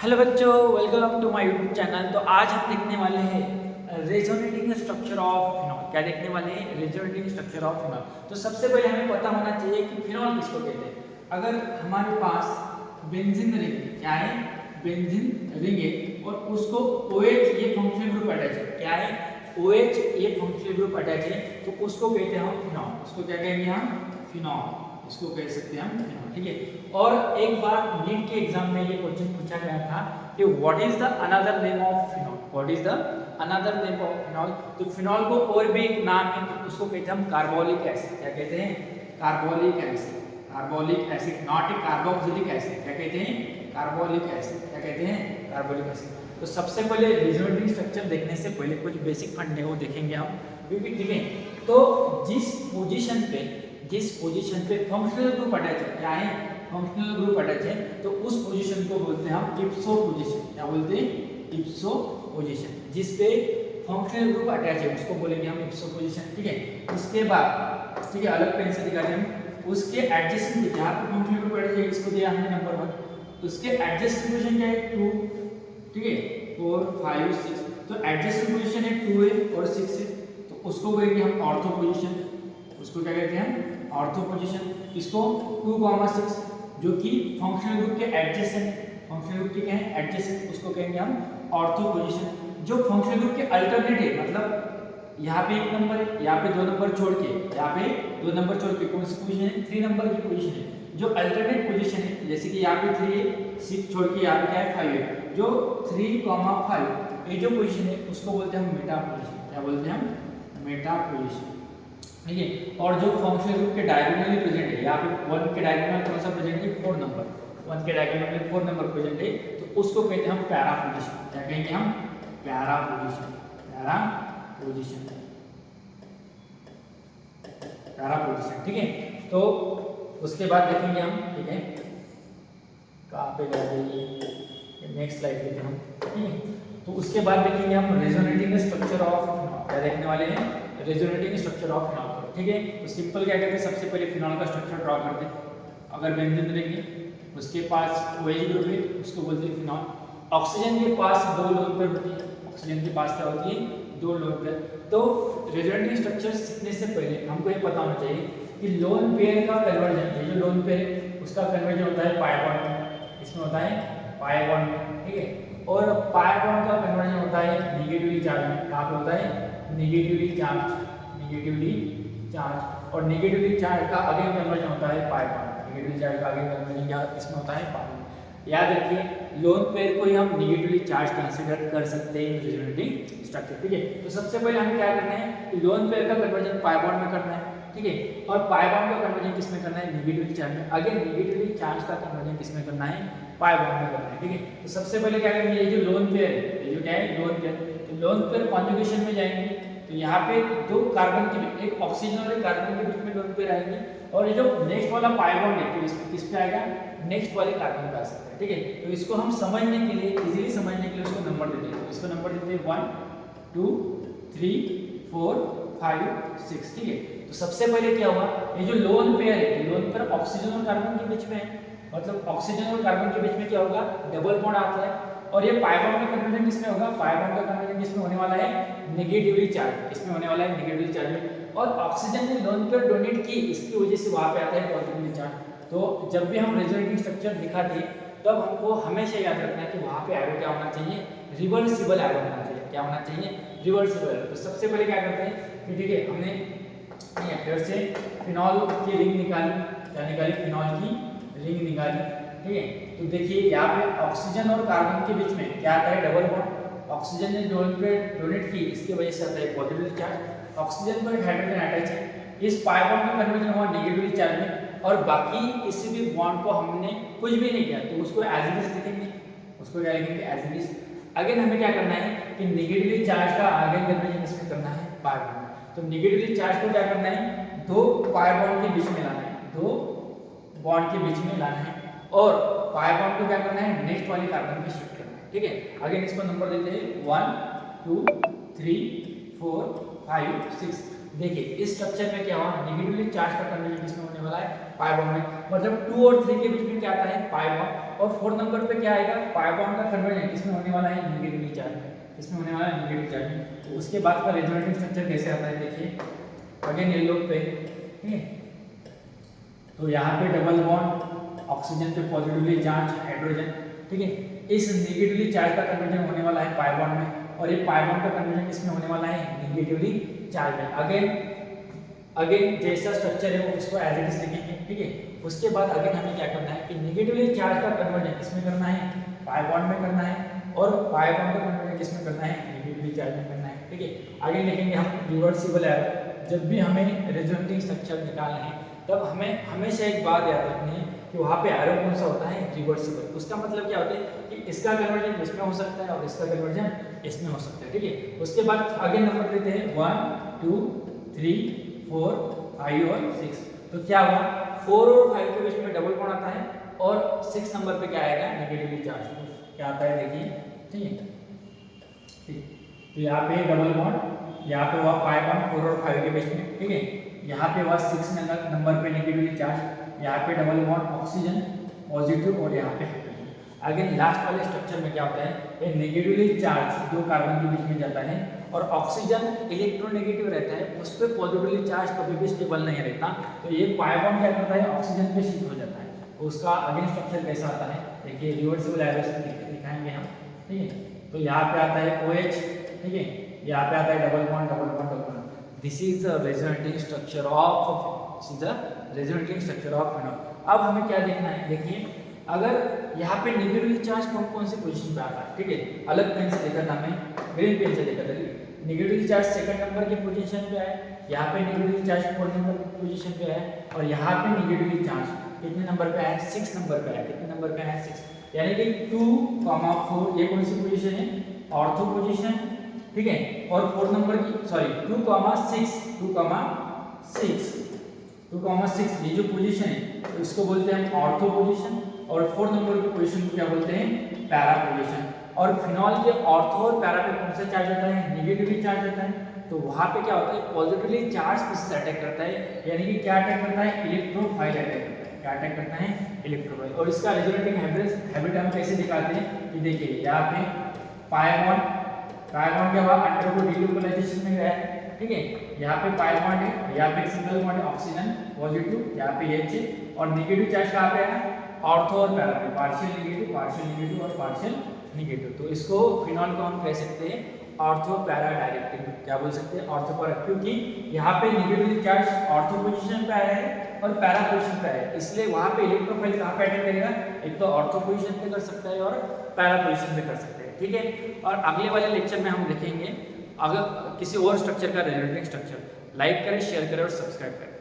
Hello बच्चों, welcome to my YouTube channel. तो आज हम देखने वाले हैं रेजोनेटिंग स्ट्रक्चर ऑफ फिनॉल। क्या देखने वाले हैं? Resonating structure of phenol. तो सबसे पहले हमें पता होना चाहिए कि फिनॉल किसको कहते हैं। अगर हमारे पास बेंजीन रिंग है, क्या है? बेंजीन रिंग है और उसको OH ये फंक्शनल ग्रुप अटैच है। क्या है? OH ये फंक्शनल ग्रुप अटैच है, तो उसको कहते हैं हम फिनॉल। उसको क्या कहेंगे हम? फिनॉल। इसको कह सकते हैं हम फिनॉल। ठीक है। और एक बार नीट के एग्जाम में ये क्वेश्चन पूछा गया था कि what is the another name of phenol. What is the another name of phenol. तो फिनॉल को और भी एक नाम है, तो उसको कहते हैं हम कार्बोलिक एसिड। क्या कहते हैं? Carbolic acid. Carbolic acid, not a carboxylic acid. क्या कहते हैं? Carbolic acid. क्या कहते हैं? Carbolic acid. तो सबसे पहले रेजोनेटिंग स्ट्रक्चर देखने से पहले कुछ बेसिक फंडे को देखेंगे हम, क्योंकि ठीक है। तो जिस पोजीशन पे फंक्शनल ग्रुप अटैच है, क्या है? फंक्शनल ग्रुप अटैच है, तो उस पोजीशन को बोलते हैं हम इप्सो पोजीशन। क्या बोलते हैं? इप्सो पोजीशन। जिस पे फंक्शनल ग्रुप अटैच है उसको बोलेंगे हम इप्सो पोजीशन। ठीक है। उसके बाद ठीक है, अलग पेन से दिखाते हैं हम। उसके एडजेसेंट जहां पे फंक्शनल ग्रुप अटैच है इसको दिया हमने नंबर 1। उसके एडजेसेंट पोजीशन क्या है? 2। ठीक है, 4 5 6। तो एडजेसेंट पोजीशन है 2 है और 6 है, तो उसको बोलेंगे हम ऑर्थो पोजीशन। उसको क्या कहते हैं? Ortho position. इसको 2,6 जो कि फंक्शनल ग्रुप के एडजेसेंट, फंक्शनल ग्रुप के क्या है? एडजेसेंट, उसको कहेंगे हम ऑर्थो पोजीशन। जो फंक्शनल ग्रुप के अल्टरनेट है, मतलब यहाँ पे 1 नंबर है, यहाँ पे 2 नंबर छोड़ के, यहाँ पे 2 नंबर छोड़ के कौन सी पोजीशन है? 3 नंबर की पोजीशन है। जो अल्टरनेट पोजीशन है, जैसे कि यहाँ पे 3 है, 6 छोड़ के यहाँ पे क्या है? 5 है। जो 3,5 ये जो पोजीशन है उसको बोलते हैं हम मेटा पोजीशन। क्या बोलते हैं हम? Meta position. ठीक है। और जो फंक्शनल ग्रुप के डायगोनली प्रेजेंट है, यहाँ पे 1 के डायगोनल कौन सा प्रेजेंट है? 4 नंबर। 1 के डायगोनल में 4 नंबर प्रेजेंट है, तो उसको कहते हैं हम पैरा पोजीशन। क्या कहेंगे हम? Para position. Para position. Para position. ठीक है। तो उसके बाद देखेंगे हम, ठीक है, कहाँ पे जा रही है? नेक्स्ट स्लाइड लेते हैं हम। ठीक है। तो उसके बाद देखेंगे हम रेजोनेटिंग स्ट्रक्चर ऑफ फिनॉल। क्या देखने वाले हैं? Resonating structure of phenol. ठीक है। तो सिंपल क्या करते हैं, सबसे पहले फिनॉल का स्ट्रक्चर ड्रॉ करते हैं। अगर बेंजीन लेंगे, उसके पास OH ग्रुप है, उसको बोलते हैं फिनॉल। ऑक्सीजन के पास 2 लोन पेयर होती है। ऑक्सीजन के पास क्या होती है? 2 लोन पेयर। तो रेजोनेटिंग स्ट्रक्चर सीखने से पहले हमको ये पता होना चाहिए कि लोन पेयर का कन्वर्जन, ये जो लोन पेयर है उसका कन्वर्जन होता है पाई बॉन्ड में। इसमें होता है पाई बॉन्ड में। ठीक है। और पाई बॉन्ड का कन्वर्जन होता है निगेटिवली चार्ज में। कहाँ पे होता है? Negatively charge. Negatively charge. और निगेटिवली चार्ज का अगेन कन्वर्जन होता है पाई बॉन्ड। निगेटिवली चार्ज का अगेन कन्वर्जन क्या इसमें होता है? Pi bond. याद रखिए, लोन पेयर को ही हम निगेटिवली चार्ज कंसीडर कर सकते हैं रेजोनेटिंग स्ट्रक्चर। ठीक है। तो सबसे पहले हमें क्या करना है कि लोन पेयर का कन्वर्जन पाई बॉन्ड में करना है। ठीक है। और पाई बॉन्ड का कन्वर्जन किसमें करना है? निगेटिवली चार्ज में। अगेन निगेटिवली चार्ज का कन्वर्जन किसमें करना है? पाई बॉन्ड में करना है। ठीक है। तो सबसे पहले क्या करेंगे, ये जो लोन पेयर है, ये जो क्या है? Lone pair. तो लोन पेयर कॉन्जुगेशन में जाएंगे, तो यहाँ पे 2 कार्बन के बीच, एक ऑक्सीजन और एक कार्बन के बीच में लोन पेयर आएंगे। और ये जो नेक्स्ट वाला पाई बॉन्ड है, तो इसमें किस पे आएगा? नेक्स्ट वाले कार्बन पे आ सकता है। ठीक है। तो इसको हम समझने के लिए, इजीली समझने के लिए उसको नंबर देते हैं। तो इसको नंबर देते हैं 1 2 3 4 5 6। ठीक है। तो सबसे पहले क्या हुआ, ये जो लोन पेयर है, लोन पेयर ऑक्सीजन और कार्बन के बीच में है, मतलब ऑक्सीजन और कार्बन के बीच में क्या होगा? डबल बॉन्ड आता है। और ये पाई बॉन्ड का कन्वर्जन किसमें होगा? पाई बॉन्ड का कन्वर्जन किसमें होने वाला है? Negatively charge. किसमें होने वाला है? नेगेटिवली चार्ज में। और ऑक्सीजन ने लोन पेयर डोनेट की, इसकी वजह से वहां पे आता है पॉजिटिवली चार्ज। तो जब भी हम रेजोनेटिंग स्ट्रक्चर दिखाते हैं, तब हमको हमेशा याद रखना है कि वहां पे एरो क्या होना चाहिए? रिवर्सिबल एरो होना चाहिए। क्या होना चाहिए? Reversible arrow. तो सबसे पहले क्या करते हैं कि ठीक है, हमने फिर से फिनॉल की रिंग निकाली। क्या निकाली? फिनॉल की रिंग निकाली। ठीक है। तो देखिए यहाँ पे ऑक्सीजन और कार्बन के बीच में क्या आता है? Double bond. ऑक्सीजन ने डोनेट की, इसकी वजह से आता है पॉजिटिव चार्ज। ऑक्सीजन पर एक हाइड्रोजन अटैच है, इस पाई बॉन्ड का कन्वर्जन हुआ नेगेटिव चार्ज में। और बाकी किसी भी बॉन्ड को हमने कुछ भी नहीं किया, तो उसको एज इट इज लिखेंगे। उसको क्या लिखेंगे? As it is. अगेन हमें क्या करना है कि नेगेटिवली चार्ज का अगेन कन्वर्जन किसमें करना है? Pi bond. तो नेगेटिवली चार्ज को क्या करना है? 2 पाई बॉन्ड के बीच में लाना है। 2 बॉन्ड के बीच में लाना है। और पाई बॉन्ड को क्या करना है? नेक्स्ट वाले कार्बन पे शिफ्ट करना है। ठीक है। अगेन इसको नंबर देते हैं 1 2 3 4 5 6। देखिए इस स्ट्रक्चर में क्या हुआ? नेगेटिवली चार्ज का कन्वर्जन किसमें होने वाला है? पाई बॉन्ड में। मतलब 2 और 3 के बीच में क्या आता है? Pi bond. और 4 नंबर पे क्या आएगा, पाई बॉन्ड का कन्वर्जन किसमें होने वाला है, नेगेटिवली चार्ज में, इसमें होने वाला है नेगेटिव चार्ज में। तो उसके बाद का रेजोनेटिंग स्ट्रक्चर कैसे आता है देखिए, अगेन येलो पे, ठीक है, तो यहाँ पे डबल बॉन्ड ऑक्सीजन पे पॉजिटिवली चार्ज हाइड्रोजन, ठीक है, इस नेगेटिवली चार्ज का कन्वर्जन होने वाला है पाई बॉन्ड में, और ये पाई बॉन्ड का कन्वर्जन किसमें होने वाला है, नेगेटिवली चार्ज में। अगेन जैसा स्ट्रक्चर है वो उसको एज इट इज लिखेंगे, ठीक है। उसके बाद अगेन हमें क्या करना है कि नेगेटिवली चार्ज का कन्वर्जन किसमें करना है, पाई बॉन्ड में करना है, और पाई बॉन्ड का कन्वर्जन किसमें करना है, नेगेटिवली चार्ज में करना है, ठीक है। आगे लिखेंगे हम रिवर्सिबल एरर। जब भी हमें रेजोनेटिंग स्ट्रक्चर निकालना है तब हमें हमेशा एक बात याद रखनी है कि वहाँ पे एरो कौन सा होता है, रिवर्सिबल। उसका मतलब क्या होता है कि इसका कन्वर्जन इसमें हो सकता है और इसका कन्वर्जन इसमें हो सकता है, ठीक है। उसके बाद आगे नंबर लेते हैं 1 2 3 4 5 और 6। तो क्या हुआ, 4 और 5 के बीच में डबल बॉन्ड आता है और 6 नंबर पे क्या आएगा, नेगेटिवली चार्ज क्या आता है देखिए, ठीक है, ठीक। तो यहाँ पे डबल बॉन्ड, यहाँ पे हुआ पाई बॉन्ड 4 और 5 के बीच में, ठीक है। यहाँ पे हुआ 6 नंबर पे नेगेटिवली चार्ज, यहाँ पे डबल बॉन्ड ऑक्सीजन पॉजिटिव और यहाँ पे हाइड्रोजन। अगेन लास्ट वाले स्ट्रक्चर में क्या होता है, ये नेगेटिवली चार्ज दो कार्बन के बीच में जाता है और ऑक्सीजन इलेक्ट्रोनेगेटिव रहता है, उस पर पॉजिटिवली चार्ज कभी भी स्टेबल नहीं रहता। तो ये पाई बॉन्ड क्या करता है, ऑक्सीजन पे शिफ्ट हो जाता है। तो उसका अगेन स्ट्रक्चर कैसा आता है देखिए, रिवर्सिबल एरो से दिखाएंगे हम, ठीक है। तो यहाँ पे आता है OH, ठीक है, यहाँ पे आता है double bond double bond double bond. This is the resonating structure of phenol. अब हमें क्या देखना है देखिए, अगर यहाँ पे नेगेटिवली चार्ज कौन कौन से पोजीशन पे आता है, ठीक है, अलग पेन से देखा था, मैं ग्रीन पेन से देखा था। नेगेटिवली चार्ज सेकंड नंबर की पोजीशन पे है, यहाँ पे नेगेटिवली चार्ज 4 नंबर की पोजीशन पे है, और यहाँ पे नेगेटिवली चार्ज कितने नंबर पे है, 6 नंबर पे है। कितने नंबर पे है, 6, यानी कि 2,4 ये कौन सी पोजीशन है, ऑर्थो पोजीशन, ठीक है। और 4 नंबर की 2,6 ये जो पोजीशन है तो इसको बोलते हैं ऑर्थो पोजीशन, और 4 नंबर की पोजीशन को क्या बोलते हैं, पैरा पोजीशन। और फिनॉल के ऑर्थो और पैरा पे कौन सा चार्ज होता है, नेगेटिवली चार्ज होता है। तो वहां पे क्या होता है, पॉजिटिवली चार्ज किससे अटैक करता है, यानी कि क्या अटैक करता है, इलेक्ट्रोफाइल अटैक करता है। क्या अटैक करता है, इलेक्ट्रोफाइल। और इसका रेजोनेटिंग हैबिट हम कैसे दिखाते हैं कि देखिए, यहाँ पे पाई बॉन्ड के बाद अंडर को डीलोकलाइजेशन में गया है, ठीक है। यहाँ पे पाई बॉन्ड है, यहाँ पे सिंगल बॉन्ड है, ऑक्सीजन पॉजिटिव, यहाँ पे H है, और नेगेटिव चार्ज कहाँ पे है, ऑर्थो और पैरा पे, पार्शियल नेगेटिव और पार्शियल नेगेटिव। तो इसको फिनॉल को हम कह सकते हैं ऑर्थो पैरा डायरेक्टिव। क्या बोल सकते हैं, ऑर्थो पैरा, क्योंकि यहाँ पे नेगेटिव चार्ज ऑर्थो पोजीशन पे आया है और पैरा पोजीशन पे आया है, इसलिए वहाँ पे इलेक्ट्रोफाइल कहाँ पे अटैक करेगा, एक तो ऑर्थो पोजीशन पे कर सकता है और पैरा पोजीशन पे कर सकता है, ठीक है। और अगले वाले लेक्चर में हम देखेंगे अगर किसी और स्ट्रक्चर का रेजोनेटिंग स्ट्रक्चर। लाइक करें, शेयर करें और सब्सक्राइब करें।